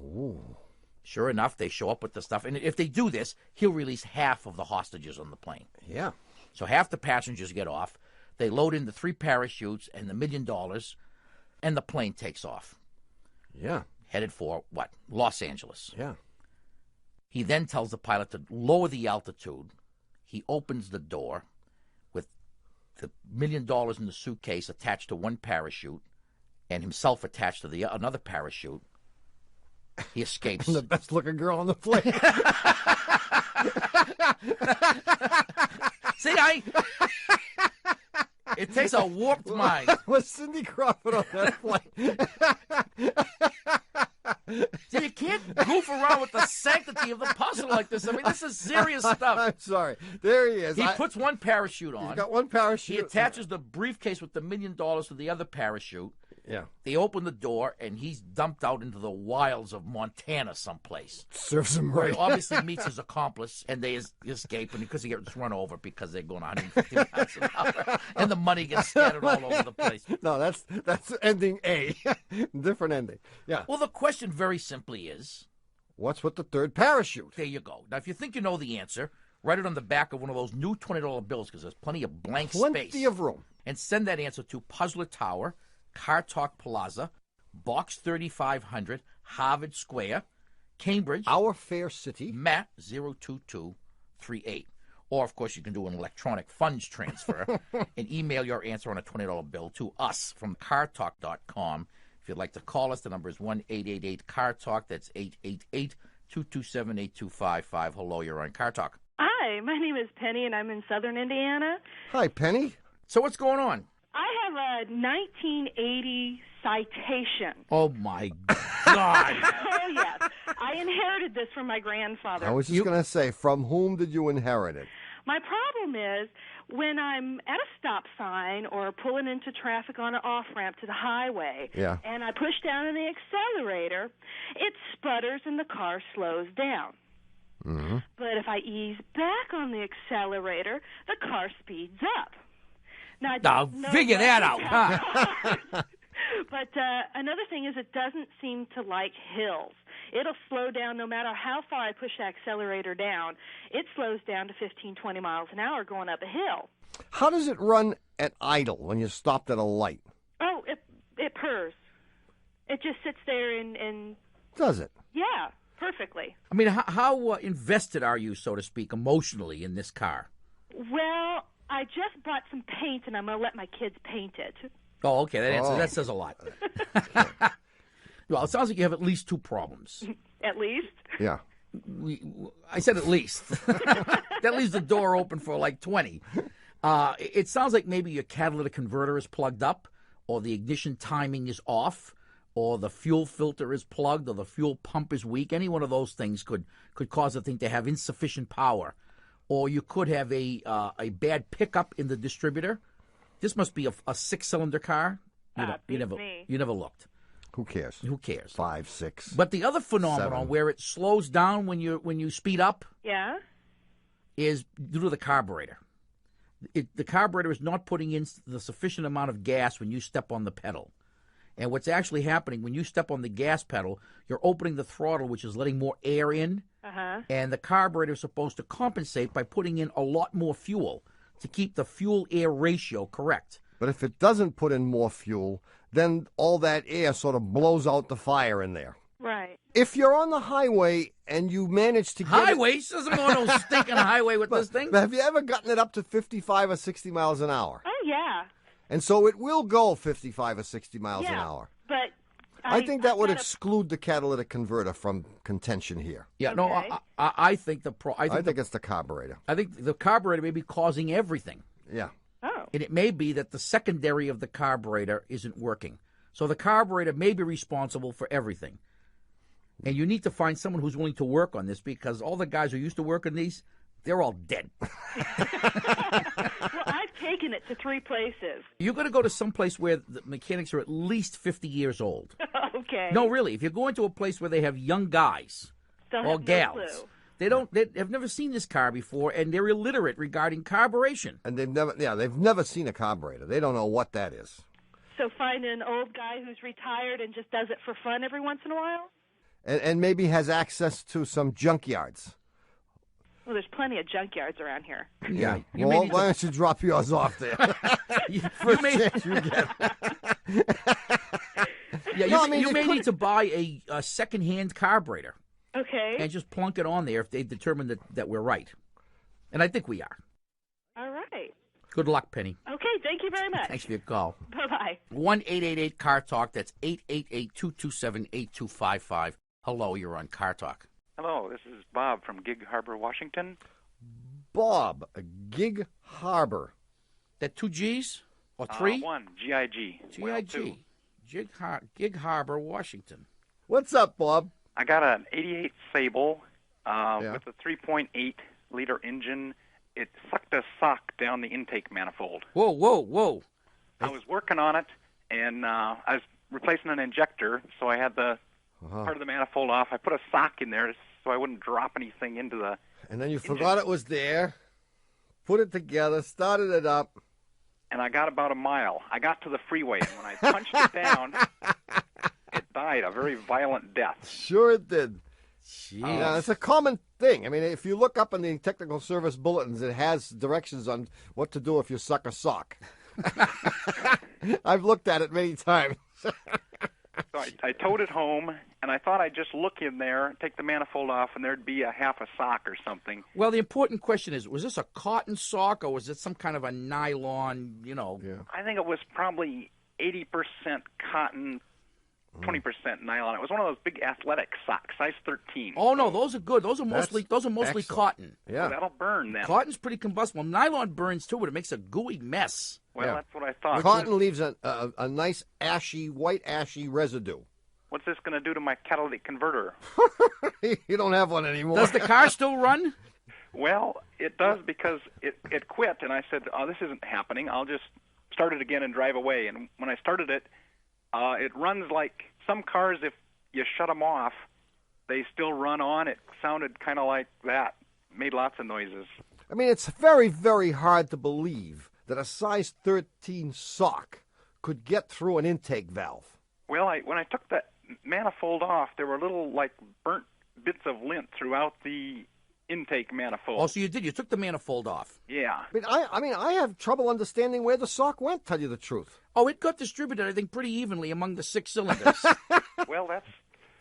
Ooh. Sure enough, they show up with the stuff. And if they do this, he'll release half of the hostages on the plane. Yeah. So half the passengers get off. They load in the 3 parachutes and the $1 million, and the plane takes off. Yeah. Headed for, what? Los Angeles. Yeah. He then tells the pilot to lower the altitude. He opens the door with the $1 million in the suitcase attached to 1 parachute and himself attached to another parachute. He escapes. The best-looking girl on the plane. See, it takes a warped mind. Was Cindy Crawford on that plane? See, you can't goof around with the sanctity of the puzzle like this. I mean, this is serious stuff. I'm sorry. There he is. He puts 1 parachute on. He's got 1 parachute. He attaches the briefcase with the $1 million to the other parachute. Yeah. They open the door, and he's dumped out into the wilds of Montana someplace. Serves him Where right. he obviously meets his accomplice, and they escape, and because he gets run over because they're going 150 miles an hour, and the money gets scattered all over the place. No, that's ending A. Different ending. Yeah. Well, the question very simply is, what's with the 3rd parachute? There you go. Now, if you think you know the answer, write it on the back of one of those new $20 bills because there's plenty of blank space. Plenty of room. And send that answer to Puzzler Tower, Car Talk Plaza, Box 3500, Harvard Square, Cambridge. Our Fair City. Matt 02238. Or, of course, you can do an electronic funds transfer and email your answer on a $20 bill to us from cartalk.com. If you'd like to call us, the number is 1-888-CAR-TALK. That's 888-227-8255. Hello, you're on Car Talk. Hi, my name is Penny, and I'm in southern Indiana. Hi, Penny. So what's going on? I have a 1980 Citation. Oh, my God. Oh, yes. I inherited this from my grandfather. I was just going to say, from whom did you inherit it? My problem is when I'm at a stop sign or pulling into traffic on an off-ramp to the highway, and I push down on the accelerator, it sputters and the car slows down. Mm-hmm. But if I ease back on the accelerator, the car speeds up. Now, figure that out, huh? But another thing is it doesn't seem to like hills. It'll slow down no matter how far I push the accelerator down. It slows down to 15, 20 miles an hour going up a hill. How does it run at idle when you're stopped at a light? Oh, it purrs. It just sits there and Does it? Yeah, perfectly. I mean, how invested are you, so to speak, emotionally in this car? Well, I just bought some paint, and I'm going to let my kids paint it. Oh, okay. That says a lot. Well, it sounds like you have at least two problems. At least? Yeah. I said at least. That leaves the door open for like 20. It sounds like maybe your catalytic converter is plugged up, or the ignition timing is off, or the fuel filter is plugged, or the fuel pump is weak. Any one of those things could cause the thing to have insufficient power. Or you could have a bad pickup in the distributor. This must be a six-cylinder car. You never looked. Who cares? 5, 6. But the other phenomenon 7. where it slows down when you speed up, yeah, is due to the carburetor. The carburetor is not putting in the sufficient amount of gas when you step on the pedal. And what's actually happening when you step on the gas pedal, you're opening the throttle, which is letting more air in. And the carburetor is supposed to compensate by putting in a lot more fuel to keep the fuel-air ratio correct. But if it doesn't put in more fuel, then all that air sort of blows out the fire in there. Right. If you're on the highway and you manage to get Highway? She doesn't go on no stinking highway with this thing. Have you ever gotten it up to 55 or 60 miles an hour? Oh, yeah. And so it will go 55 or 60 miles an hour. But I think that would exclude the catalytic converter from contention here. Yeah, no, I think I think it's the carburetor. I think the carburetor may be causing everything. Yeah. Oh. And it may be that the secondary of the carburetor isn't working. So the carburetor may be responsible for everything. And you need to find someone who's willing to work on this, because all the guys who used to work on these, they're all dead. Well, I've taken it to 3 places. You're going to go to some place where the mechanics are at least 50 years old. Okay. No, really. If you're going to a place where they have young guys or gals, they have never seen this car before, and they're illiterate regarding carburation. And they've never seen a carburetor. They don't know what that is. So find an old guy who's retired and just does it for fun every once in a while? And maybe has access to some junkyards. Well, there's plenty of junkyards around here. Yeah. Well, why don't you drop yours off there? you may need to buy a second-hand carburetor. Okay. And just plunk it on there if they determine that we're right. And I think we are. All right. Good luck, Penny. Okay, thank you very much. Thanks for your call. Bye-bye. 1-888-CAR-TALK. That's 888-227-8255. Hello, you're on Car Talk. Hello, this is Bob from Gig Harbor, Washington. Bob, Gig Harbor. That 2 G's or 3? 1, G-I-G. G-I-G. Gig Harbor, Washington. What's up, Bob? I got an 88 Sable with a 3.8-liter engine. It sucked a sock down the intake manifold. Whoa. I was working on it, and I was replacing an injector, so I had the part of the manifold off. I put a sock in there so I wouldn't drop anything into the And then you forgot it was there, put it together, started it up. And I got about a mile. I got to the freeway, and when I punched it down, it died a very violent death. Sure it did. Jeez. Yeah, it's a common thing. I mean, if you look up in the technical service bulletins, it has directions on what to do if you suck a sock. I've looked at it many times. So I towed it home, and I thought I'd just look in there, take the manifold off, and there'd be a half a sock or something. Well, the important question is, was this a cotton sock, or was it some kind of a nylon, Yeah. I think it was probably 80% cotton, 20% nylon. It was one of those big athletic socks, size 13. Oh no, those are good. Those are mostly excellent. cotton. Yeah, so that'll burn then. Cotton's pretty combustible. Nylon burns too, but it makes a gooey mess. Well, that's what I thought. Cotton leaves a nice white ashy residue. What's this going to do to my catalytic converter? You don't have one anymore. Does the car still run? Well, it does, because it quit, and I said, this isn't happening. I'll just start it again and drive away. And when I started it, it runs like some cars, if you shut them off, they still run on. It sounded kind of like that. made lots of noises. I mean, it's very, very hard to believe that a size 13 sock could get through an intake valve. Well, when I took that manifold off, there were little, like, burnt bits of lint throughout the intake manifold. Oh, so you did. You took the manifold off. Yeah. I mean, I have trouble understanding where the sock went, tell you the truth. Oh, it got distributed, I think, pretty evenly among the 6 cylinders. Well, that's...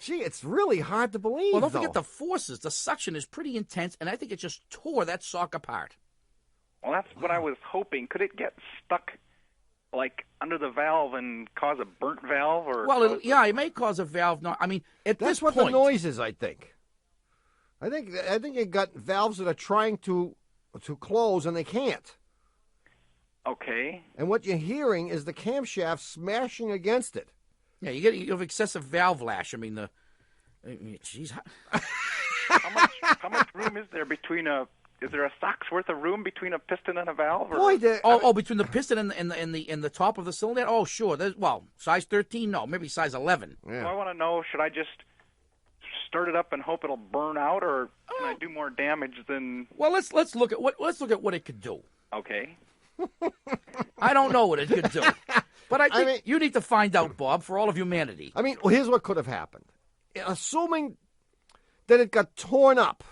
Gee, it's really hard to believe, Well, don't forget the forces. The suction is pretty intense, and I think it just tore that sock apart. Well, that's what I was hoping. Could it get stuck, like, under the valve and cause a burnt valve? Or Well, it may cause a valve. No, I mean, at That's this what point, the noise is, I think. I think you got valves that are trying to close and they can't. Okay. And what you're hearing is the camshaft smashing against it. Yeah, you have excessive valve lash. I mean, jeez. How much room is there between is there a sock's worth of room between a piston and a valve? Or? Boy, between the piston and the top of the cylinder? Oh, sure. Size 13? No, maybe size 11. Yeah. Well, I want to know, should I just start it up and hope it'll burn out, or can I do more damage than... Well, let's look at what it could do. Okay. I don't know what it could do. But I think you need to find out, Bob, for all of humanity. I mean, well, here's what could have happened. Assuming that it got torn up,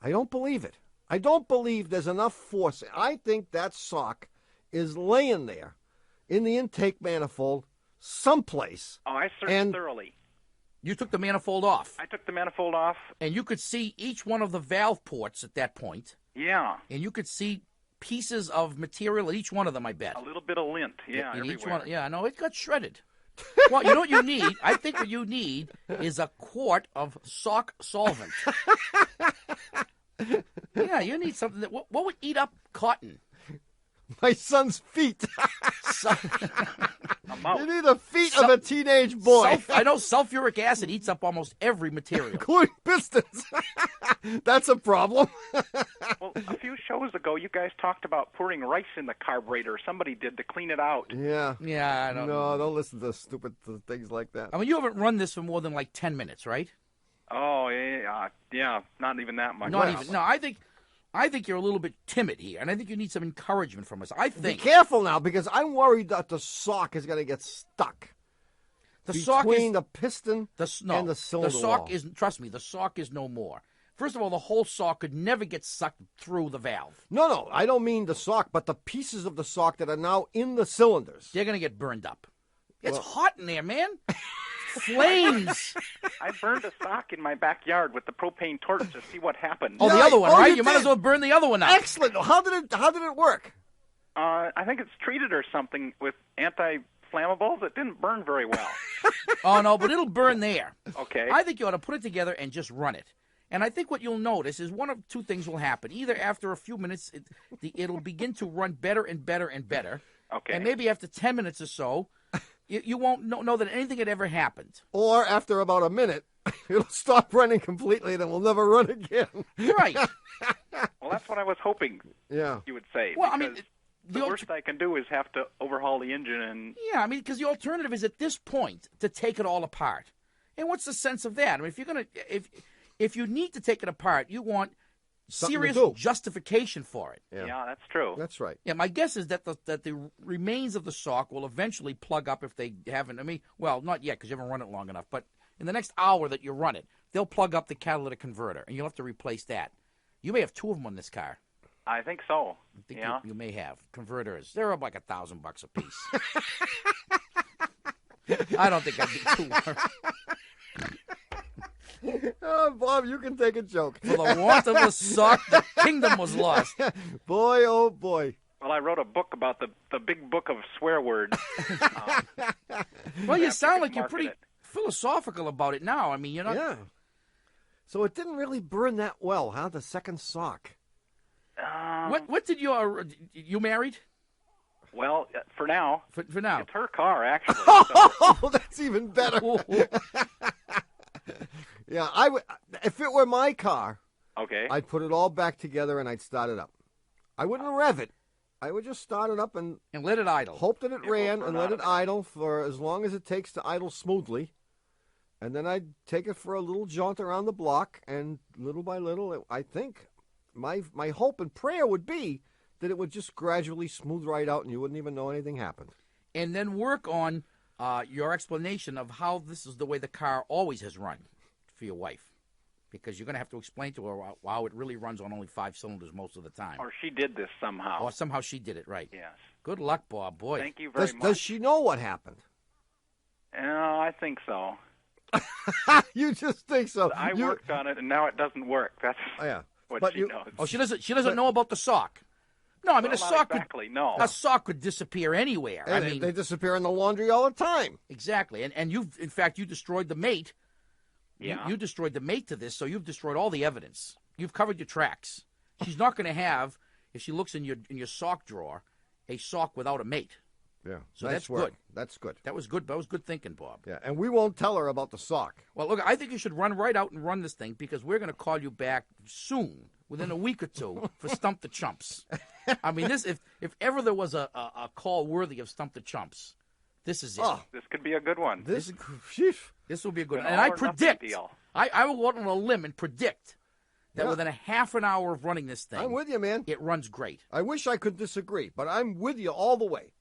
I don't believe it. I don't believe there's enough force. I think that sock is laying there in the intake manifold someplace. Oh, I searched thoroughly. You took the manifold off. I took the manifold off. And you could see each one of the valve ports at that point. Yeah. And you could see pieces of material in each one of them, I bet. A little bit of lint, yeah, in everywhere. each one, yeah, no, it got shredded. Well, you know what you need? I think what you need is a quart of sock solvent. Yeah, you need something that... What would eat up cotton? My son's feet. You need the feet of a teenage boy. I know sulfuric acid eats up almost every material. Including pistons. That's a problem. Well, a few shows ago, you guys talked about pouring rice in the carburetor. Somebody did to clean it out. Yeah. Yeah, I don't know. No, don't listen to stupid things like that. I mean, you haven't run this for more than like 10 minutes, right? Oh, yeah, not even that much. Not even. No, I think you're a little bit timid here, and I think you need some encouragement from us. I think. Be careful now, because I'm worried that the sock is going to get stuck. Between the piston and the cylinder The sock wall. isn't. Trust me, the sock is no more. First of all, the whole sock could never get sucked through the valve. No, I don't mean the sock, but the pieces of the sock that are now in the cylinders. They're going to get burned up. It's hot in there, man. Flames. I burned a sock in my backyard with the propane torch to see what happened. Oh, the other one, right? You might as well burn the other one up. Excellent. How did it work? I think it's treated or something with anti-flammables. It didn't burn very well. Oh, no, but it'll burn there. Okay. I think you ought to put it together and just run it. And I think what you'll notice is one of two things will happen. Either after a few minutes, it'll begin to run better and better and better. Okay. And maybe after 10 minutes or so, you won't know that anything had ever happened. Or after about a minute, it'll stop running completely and it will never run again. Right. Well, that's what I was hoping you would say. Well, I mean, the worst I can do is have to overhaul the engine and... Yeah, I mean, because the alternative is at this point to take it all apart. And what's the sense of that? I mean, if you're going to... If you need to take it apart, you want serious justification for it. Yeah, that's true. That's right. Yeah, my guess is that the remains of the sock will eventually plug up if they haven't. I mean, well, not yet because you haven't run it long enough. But in the next hour that you run it, they'll plug up the catalytic converter, and you'll have to replace that. You may have two of them on this car. I think so. I think you may have converters. They're up like $1,000 a piece. I don't think I'd be too worried. Oh, Bob, you can take a joke. For the want of a sock, the kingdom was lost. Boy, oh boy. Well, I wrote a book about the big book of swear words. Well, you sound like you're pretty philosophical about it now. I mean, you're not... Yeah. So it didn't really burn that well, huh? The second sock. What did you married? Well, for now. For now. It's her car, actually. So. Oh, that's even better. Yeah, if it were my car, okay, I'd put it all back together and I'd start it up. I wouldn't rev it. I would just start it up and let it idle. Hope that it ran and let it idle for as long as it takes to idle smoothly. and then I'd take it for a little jaunt around the block, and little by little, I think my hope and prayer would be that it would just gradually smooth right out and you wouldn't even know anything happened. And then work on your explanation of how this is the way the car always has run for your wife. Because you're going to have to explain to her how it really runs on only 5 cylinders most of the time. Or she did this somehow. Or somehow she did it, right. Yes. Good luck, Bob. Boy. Thank you very much. Does she know what happened? I think so. You just think so. I worked on it, and now it doesn't work. That's what she knows. Oh, she doesn't know about the sock. No, I mean, well, a sock exactly, no. A sock could disappear anywhere. And I mean, they disappear in the laundry all the time. Exactly. And you destroyed the mate. Yeah. You destroyed the mate to this, so you've destroyed all the evidence. You've covered your tracks. She's not going to have, if she looks in your sock drawer, a sock without a mate. Yeah. So that's good. That's good. That was good. That was good thinking, Bob. Yeah, and we won't tell her about the sock. Well, look, I think you should run right out and run this thing because we're going to call you back soon, within a week or two, for Stump the Chumps. I mean, this if ever there was a call worthy of Stump the Chumps, this is it. Oh, this could be a good one. This will be a good one. An And I all or nothing predict, deal. I will go out on a limb and predict that Yeah. within a half an hour of running this thing, I'm with you, man. It runs great. I wish I could disagree, but I'm with you all the way.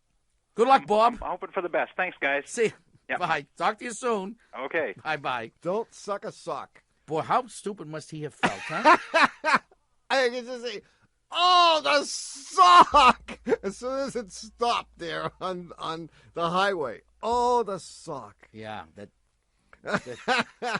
Good luck, Bob. I'm hoping for the best. Thanks, guys. See you. Yep. Bye. Talk to you soon. Okay. Bye-bye. Don't suck a sock. Boy, how stupid must he have felt, huh? I can just say, oh, the sock! As soon as it stopped there on the highway. Oh, the sock. Yeah,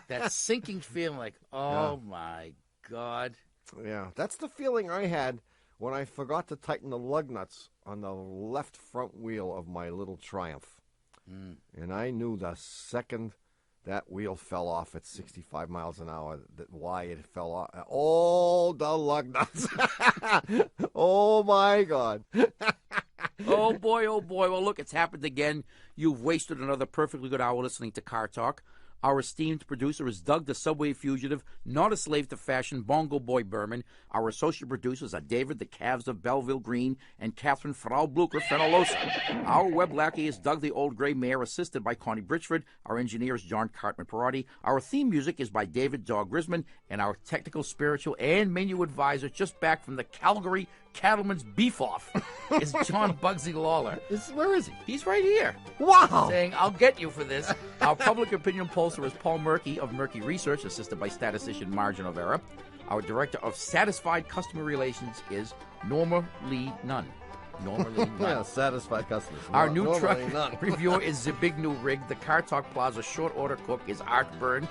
that sinking feeling like, oh, my God. Yeah, that's the feeling I had when I forgot to tighten the lug nuts on the left front wheel of my little Triumph. And I knew the second that wheel fell off at 65 miles an hour why it fell off. Oh, the lug nuts. Oh, my God. Oh, boy, oh, boy. Well, look, it's happened again. You've wasted another perfectly good hour listening to Car Talk. Our esteemed producer is Doug, the Subway Fugitive, not a slave to fashion, Bongo Boy Berman. Our associate producers are David, the Calves of Belleville Green, and Catherine Frau Blucher Fenolosa. Our web lackey is Doug, the Old Gray Mare, assisted by Connie Britchford. Our engineer is John Cartman Perotti. Our theme music is by David Dog Grisman, and our technical, spiritual, and menu advisor, just back from the Calgary Cattleman's Beef Off, is John Bugsy Lawler. Where is he? He's right here. Wow. Saying, I'll get you for this. Our public opinion pollster is Paul Murky of Murky Research, assisted by statistician Margin O'Vera. Our director of Satisfied Customer Relations is Norma Lee Nunn. Norma Lee Nunn. Yeah, satisfied customers. Our new truck none. reviewer is the Big New Rig. The Car Talk Plaza short order cook is Art Byrne.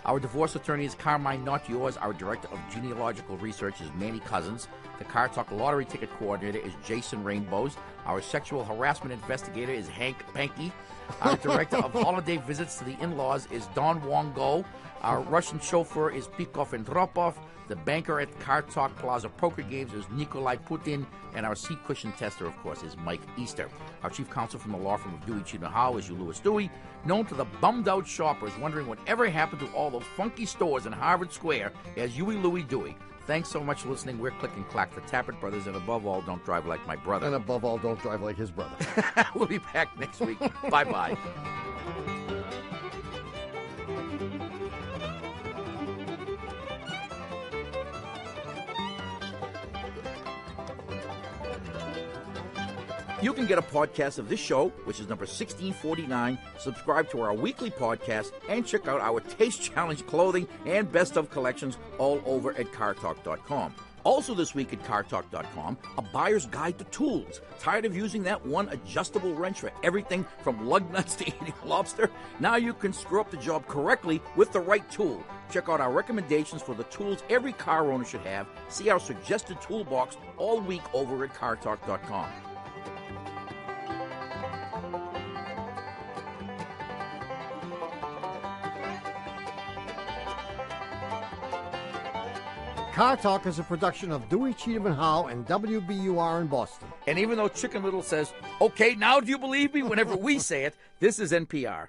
Our divorce attorney is Carmine Not Yours. Our director of genealogical research is Manny Cousins. The Car Talk lottery ticket coordinator is Jason Rainbows. Our sexual harassment investigator is Hank Panky. Our director of holiday visits to the in-laws is Don Wongo. Our Russian chauffeur is Pikov Andropov. The banker at Car Talk Plaza Poker Games is Nikolai Putin. And our seat cushion tester, of course, is Mike Easter. Our chief counsel from the law firm of Dewey Cheatham Howe is Louis Dewey, known to the bummed-out shoppers wondering whatever happened to all those funky stores in Harvard Square as Huey Louie Dewey. Thanks so much for listening. We're Click and Clack, the Tappet Brothers, and above all, don't drive like my brother. And above all, don't drive like his brother. We'll be back next week. Bye-bye. You can get a podcast of this show, which is number 1649, subscribe to our weekly podcast, and check out our Taste Challenge clothing and best of collections all over at CarTalk.com. Also this week at CarTalk.com, a buyer's guide to tools. Tired of using that one adjustable wrench for everything from lug nuts to eating lobster? Now you can screw up the job correctly with the right tool. Check out our recommendations for the tools every car owner should have. See our suggested toolbox all week over at CarTalk.com. Car Talk is a production of Dewey, Cheatham & Howe and WBUR in Boston. And even though Chicken Little says, okay, now do you believe me? Whenever we say it, this is NPR.